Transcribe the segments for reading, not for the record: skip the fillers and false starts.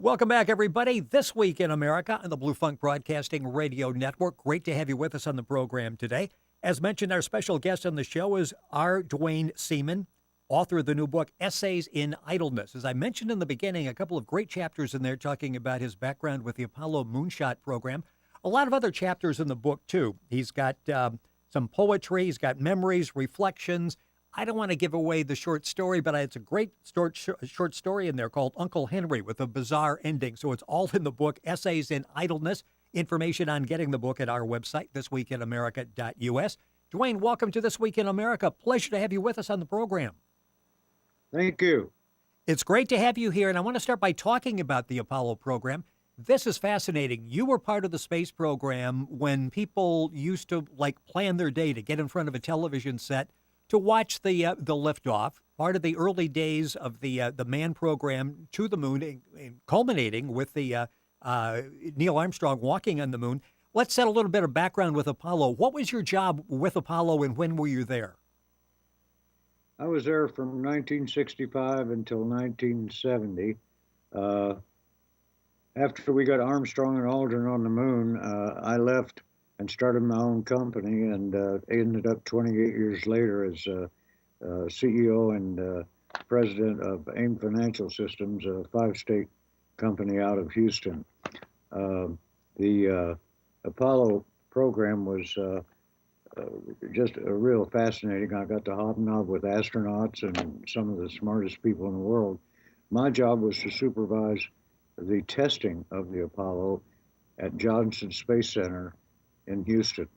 Welcome back, everybody. This Week in America on the Blue Funk Broadcasting Radio Network. Great to have you with us on the program today. As mentioned, our special guest on the show is DuaneSeaman, author of the new book, Essays in Idleness. As I mentioned in the beginning, a couple of great chapters in there talking about his background with the Apollo Moonshot program. A lot of other chapters in the book, too. He's got some poetry. He's got memories, reflections. I don't want to give away the short story, but it's a great short story in there called Uncle Henry with a bizarre ending. So it's all in the book, Essays in Idleness. Information on getting the book at our website, thisweekinamerica.us. Duane, welcome to This Week in America. Pleasure to have you with us on the program. Thank you. It's great to have you here, and I want to start by talking about the Apollo program. This is fascinating. You were part of the space program when people used to plan their day to get in front of a television set to watch the liftoff, part of the early days of the manned program to the moon, culminating with the Neil Armstrong walking on the moon. Let's set a little bit of background with Apollo. What was your job with Apollo, and when were you there? I was there from 1965 until 1970. After we got Armstrong and Aldrin on the moon, I left and started my own company, and ended up 28 years later as CEO and president of AIM Financial Systems, a 5-state company out of Houston. The Apollo program was just a real fascinating. I got to hobnob with astronauts and some of the smartest people in the world. My job was to supervise the testing of the Apollo at Johnson Space Center in Houston.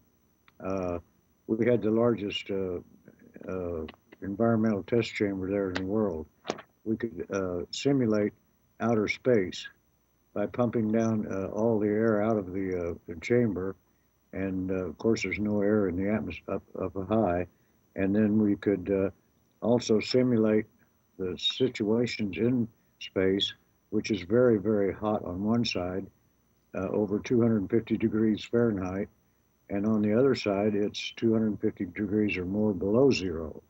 We had the largest environmental test chamber there in the world. We could simulate outer space by pumping down all the air out of the chamber, and of course there's no air in the atmosphere up high, and then we could also simulate the situations in space, which is very, very hot on one side, over 250 degrees Fahrenheit, and on the other side, it's 250 degrees or more below zero.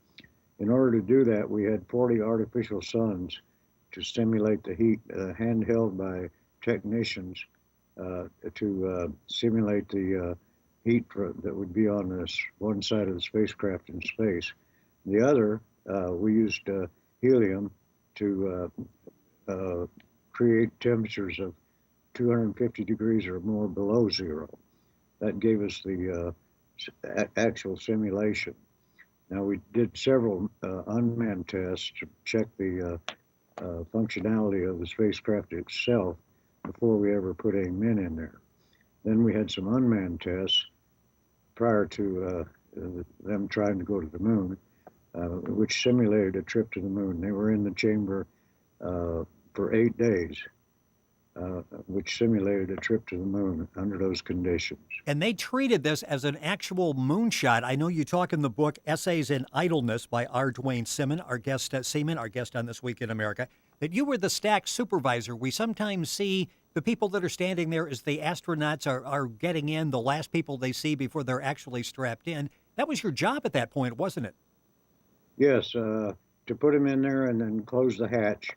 In order to do that, we had 40 artificial suns to simulate the heat, handheld by technicians to simulate the heat that would be on this one side of the spacecraft in space. The other, we used helium to create temperatures of 250 degrees or more below zero. That gave us the actual simulation. Now, we did several unmanned tests to check the functionality of the spacecraft itself before we ever put any men in there. Then we had some unmanned tests prior to them trying to go to the moon, which simulated a trip to the moon. They were in the chamber for 8 days. Which simulated a trip to the moon under those conditions. And they treated this as an actual moonshot. I know you talk in the book, Essays in Idleness by DuaneSeaman, our guest our guest on This Week in America, that you were the stack supervisor. We sometimes see the people that are standing there as the astronauts are getting in, the last people they see before they're actually strapped in. That was your job at that point, wasn't it? Yes, to put them in there and then close the hatch,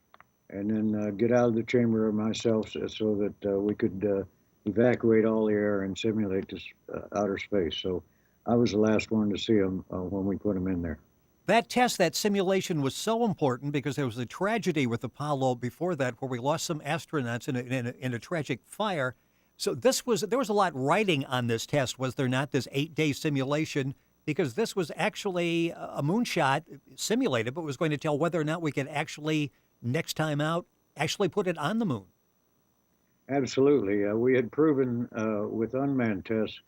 and then get out of the chamber myself so that we could evacuate all the air and simulate this outer space. So I was the last one to see them when we put them in there. That test, that simulation was so important because there was a tragedy with Apollo before that where we lost some astronauts in a tragic fire. So there was a lot riding on this test, was there not, this 8-day simulation, because this was actually a moonshot simulated, but was going to tell whether or not we could actually, next time out, actually put it on the moon. Absolutely. We had proven with unmanned tests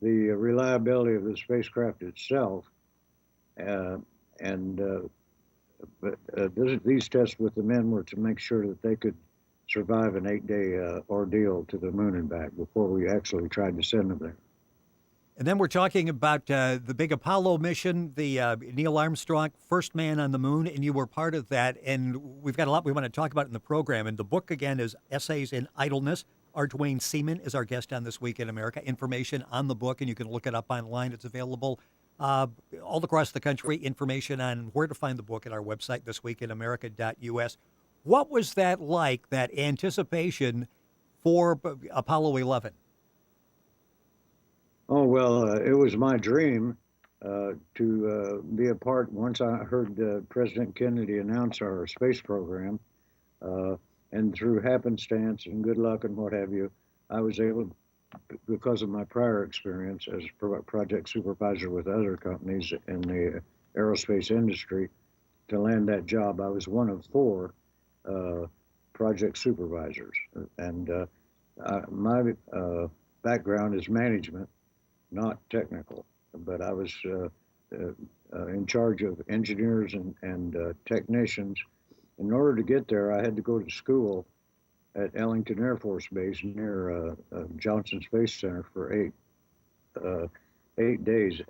the reliability of the spacecraft itself. These tests with the men were to make sure that they could survive an 8-day ordeal to the moon and back before we actually tried to send them there. And then we're talking about the big Apollo mission, the Neil Armstrong, first man on the moon, and you were part of that. And we've got a lot we want to talk about in the program. And the book, again, is Essays in Idleness. DuaneSeaman is our guest on This Week in America. Information on the book, and you can look it up online. It's available all across the country. Information on where to find the book at our website, thisweekinamerica.us. What was that like, that anticipation for Apollo 11? Oh, well, it was my dream to be a part. Once I heard President Kennedy announce our space program, uh, and through happenstance and good luck and what have you, I was able, because of my prior experience as project supervisor with other companies in the aerospace industry, to land that job. I was one of four uh, project supervisors, and my background is management, not technical, but I was in charge of engineers and technicians. In order to get there, I had to go to school at Ellington Air Force Base near Johnson Space Center for uh, 8 days,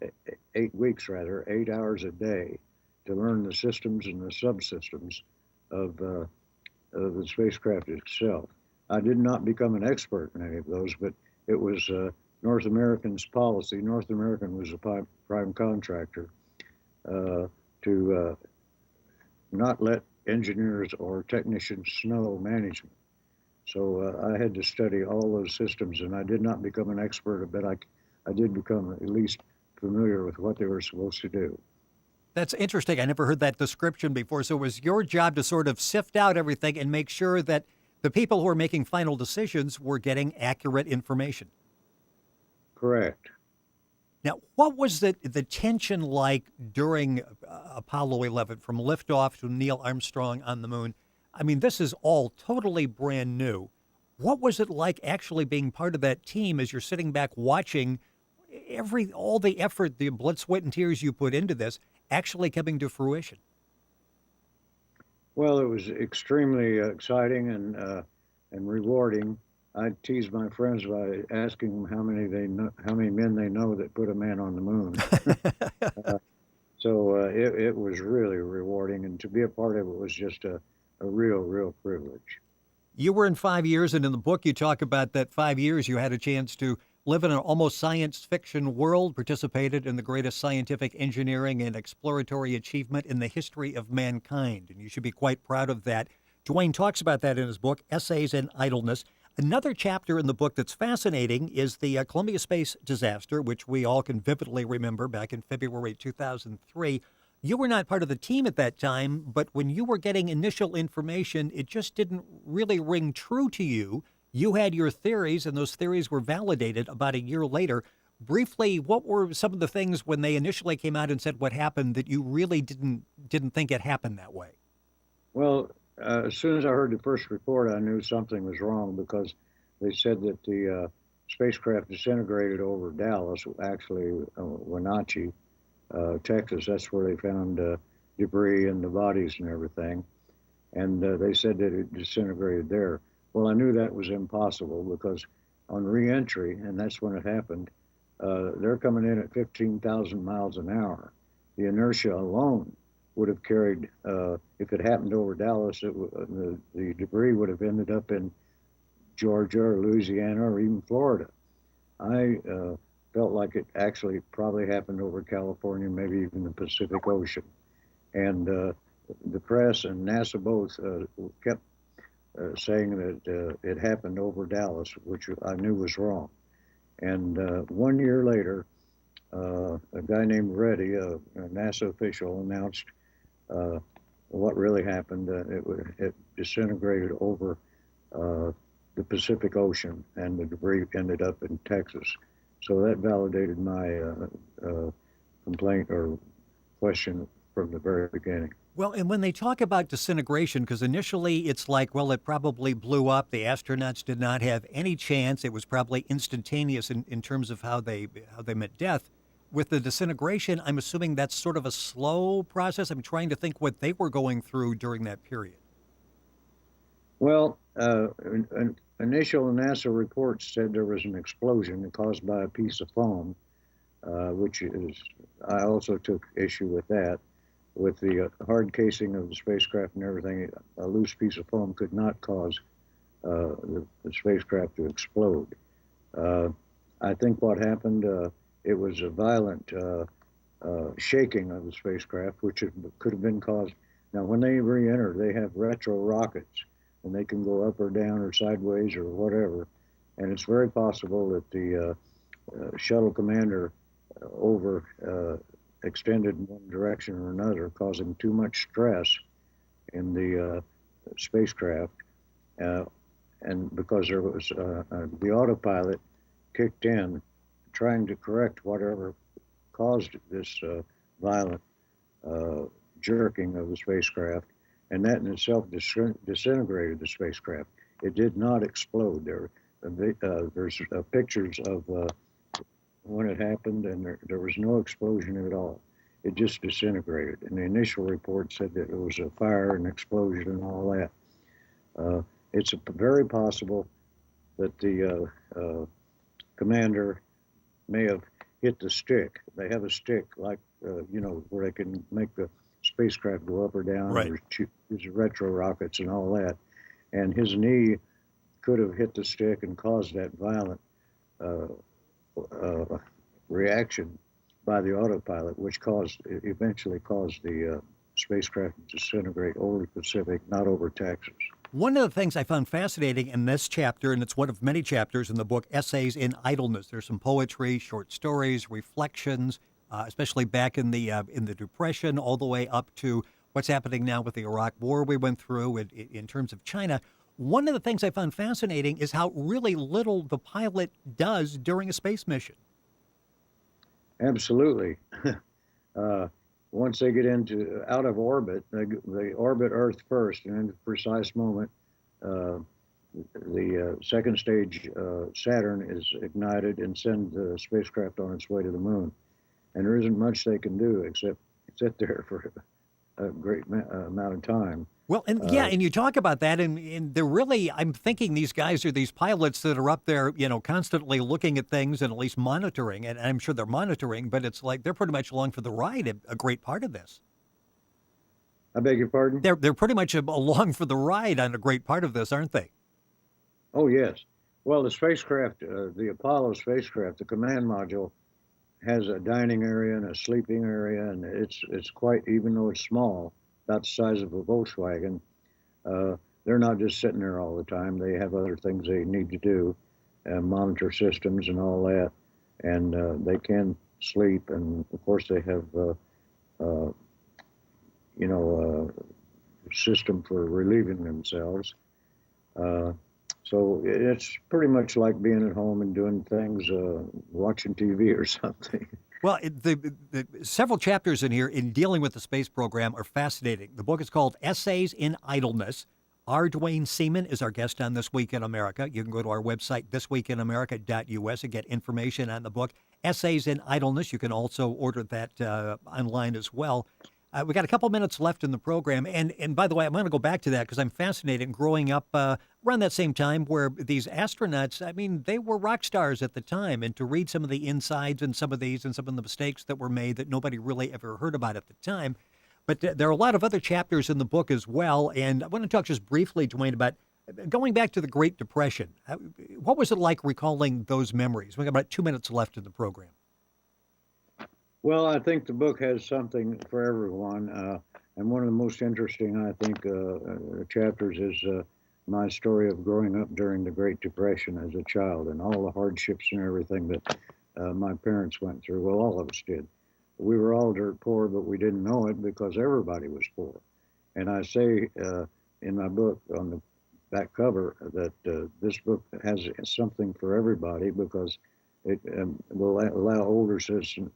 8 weeks rather, 8 hours a day to learn the systems and the subsystems of the spacecraft itself. I did not become an expert in any of those, but it was North American's policy. North American was a prime contractor to not let engineers or technicians know management. So I had to study all those systems, and I did not become an expert, but I did become at least familiar with what they were supposed to do. That's interesting. I never heard that description before. So it was your job to sort of sift out everything and make sure that the people who were making final decisions were getting accurate information. Correct. Now, what was the tension like during Apollo 11 from liftoff to Neil Armstrong on the moon? I mean, this is all totally brand new. What was it like actually being part of that team as you're sitting back watching all the effort, the blood, sweat, and tears you put into this actually coming to fruition? Well, it was extremely exciting and rewarding. I tease my friends by asking them how many men they know that put a man on the moon. So it was really rewarding, and to be a part of it was just a real privilege. You were in 5 years, and in the book, you talk about that 5 years you had a chance to live in an almost science fiction world, participated in the greatest scientific engineering and exploratory achievement in the history of mankind. And you should be quite proud of that. Duane talks about that in his book, Essays in Idleness. Another chapter in the book that's fascinating is the Columbia space disaster, which we all can vividly remember back in February 2003. You were not part of the team at that time, but when you were getting initial information, it just didn't really ring true to you. You had your theories, and those theories were validated about a year later. Briefly, what were some of the things when they initially came out and said what happened that you really didn't think it happened that way? Well, as soon as I heard the first report, I knew something was wrong because they said that the spacecraft disintegrated over Dallas, actually Wenatchee, Texas. That's where they found debris and the bodies and everything. And they said that it disintegrated there. Well, I knew that was impossible because on reentry, and that's when it happened, they're coming in at 15,000 miles an hour. The inertia alone would have carried, if it happened over Dallas, the debris would have ended up in Georgia or Louisiana or even Florida. I felt like it actually probably happened over California, maybe even the Pacific Ocean. And the press and NASA both kept saying that it happened over Dallas, which I knew was wrong. And 1 year later, a guy named Reddy, a NASA official, announced what really happened. It disintegrated over the Pacific Ocean, and the debris ended up in Texas. So that validated my complaint or question from the very beginning. Well, and when they talk about disintegration, because initially it's like, well, it probably blew up. The astronauts did not have any chance. It was probably instantaneous in terms of how they met death. With the disintegration, I'm assuming that's sort of a slow process. I'm trying to think what they were going through during that period. Well, initial NASA reports said there was an explosion caused by a piece of foam, which is, I also took issue with that. With the hard casing of the spacecraft and everything, a loose piece of foam could not cause the spacecraft to explode. I think what happened, it was a violent shaking of the spacecraft, which could have been caused Now, when they re-enter, they have retro rockets, and they can go up or down or sideways or whatever. And it's very possible that the shuttle commander over extended in one direction or another, causing too much stress in the spacecraft. Uh, and because there was the autopilot kicked in, trying to correct whatever caused this violent uh, jerking of the spacecraft, and that in itself disintegrated the spacecraft. It did not explode. There's pictures of when it happened, and there was no explosion at all. It just disintegrated. And the initial report said that it was a fire and explosion and all that. It's very possible that the commander may have hit the stick. They have a stick, like, where they can make the spacecraft go up or down, Right. or use retro rockets and all that. And his knee could have hit the stick and caused that violent uh, reaction by the autopilot, which eventually caused the spacecraft to disintegrate over the Pacific, not over Texas. One of the things I found fascinating in this chapter, and it's one of many chapters in the book, Essays in Idleness. There's some poetry, short stories, reflections, especially back in the Depression, all the way up to what's happening now with the Iraq War we went through in terms of China. One of the things I found fascinating is how really little the pilot does during a space mission. Absolutely. Once they get out of orbit, they orbit Earth first, and in the precise moment, the second stage Saturn is ignited and send the spacecraft on its way to the moon. And there isn't much they can do except sit there for a great amount of time. Well, and and you talk about that, and they're really, I'm thinking these guys are these pilots that are up there, constantly looking at things and at least monitoring, and I'm sure they're monitoring, but it's like they're pretty much along for the ride, a great part of this. I beg your pardon? They're pretty much along for the ride on a great part of this, aren't they? Oh, yes. Well, the spacecraft, the Apollo spacecraft, the command module, has a dining area and a sleeping area, and it's quite, even though it's small, about the size of a Volkswagen, they're not just sitting there all the time. They have other things they need to do, monitor systems and all that, and they can sleep. And of course, they have, a system for relieving themselves. So it's pretty much like being at home and doing things, watching TV or something. Well, the several chapters in here in dealing with the space program are fascinating. The book is called Essays in Idleness. DuaneSeaman is our guest on This Week in America. You can go to our website, thisweekinamerica.us, and get information on the book, Essays in Idleness. You can also order that online as well. We got a couple minutes left in the program, and by the way, I'm going to go back to that because I'm fascinated growing up around that same time where these astronauts, I mean, they were rock stars at the time, and to read some of the insides and some of these and some of the mistakes that were made that nobody really ever heard about at the time. But there are a lot of other chapters in the book as well, and I want to talk just briefly, Duane, about going back to the Great Depression. What was it like recalling those memories? We got about 2 minutes left in the program. Well, I think the book has something for everyone. And one of the most interesting, I think, chapters is my story of growing up during the Great Depression as a child and all the hardships and everything that my parents went through. Well, all of us did. We were all dirt poor, but we didn't know it because everybody was poor. And I say in my book on the back cover that this book has something for everybody because it will allow older citizens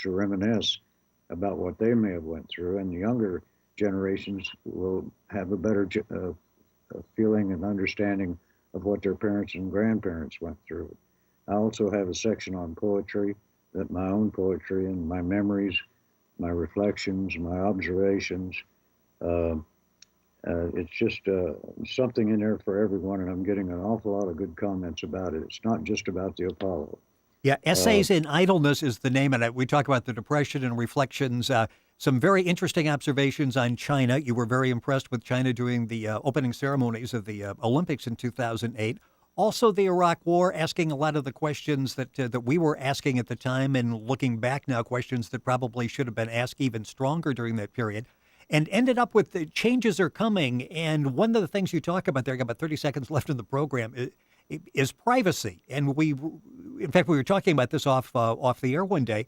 to reminisce about what they may have went through, and the younger generations will have a better feeling and understanding of what their parents and grandparents went through. I also have a section on poetry, that my own poetry and my memories, my reflections, my observations. It's just something in there for everyone, and I'm getting an awful lot of good comments about it. It's not just about the Apollo. Yeah, Essays in Idleness is the name of it. We talk about the Depression and reflections, some very interesting observations on China. You were very impressed with China doing the opening ceremonies of the Olympics in 2008. Also, the Iraq War, asking a lot of the questions that we were asking at the time, and looking back now, questions that probably should have been asked even stronger during that period. and ended up with the changes are coming. And one of the things you talk about there, I got about 30 seconds left in the program, is privacy. And in fact, we were talking about this off the air one day.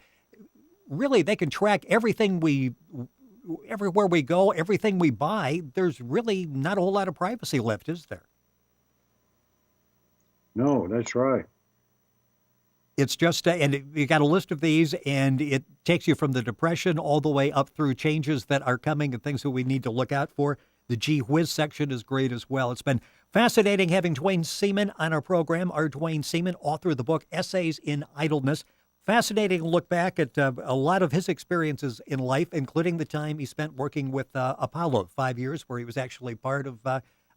Really, they can track everything everywhere we go, everything we buy. There's really not a whole lot of privacy left, is there? No, that's right. It's just, you got a list of these, and it takes you from the Depression all the way up through changes that are coming and things that we need to look out for. The Gee Whiz section is great as well. It's been fascinating having DuaneSeaman on our program. Our DuaneSeaman, author of the book Essays in Idleness. Fascinating look back at a lot of his experiences in life, including the time he spent working with Apollo, 5 years, where he was actually part of,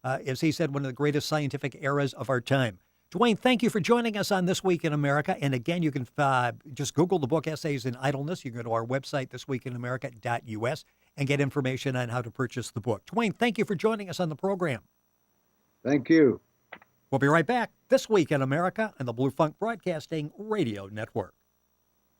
as he said, one of the greatest scientific eras of our time. Duane, thank you for joining us on This Week in America. And again, you can just Google the book Essays in Idleness. You can go to our website, thisweekinamerica.us, and get information on how to purchase the book. Duane, thank you for joining us on the program. Thank you. We'll be right back. This Week in America and the Blue Funk Broadcasting Radio Network.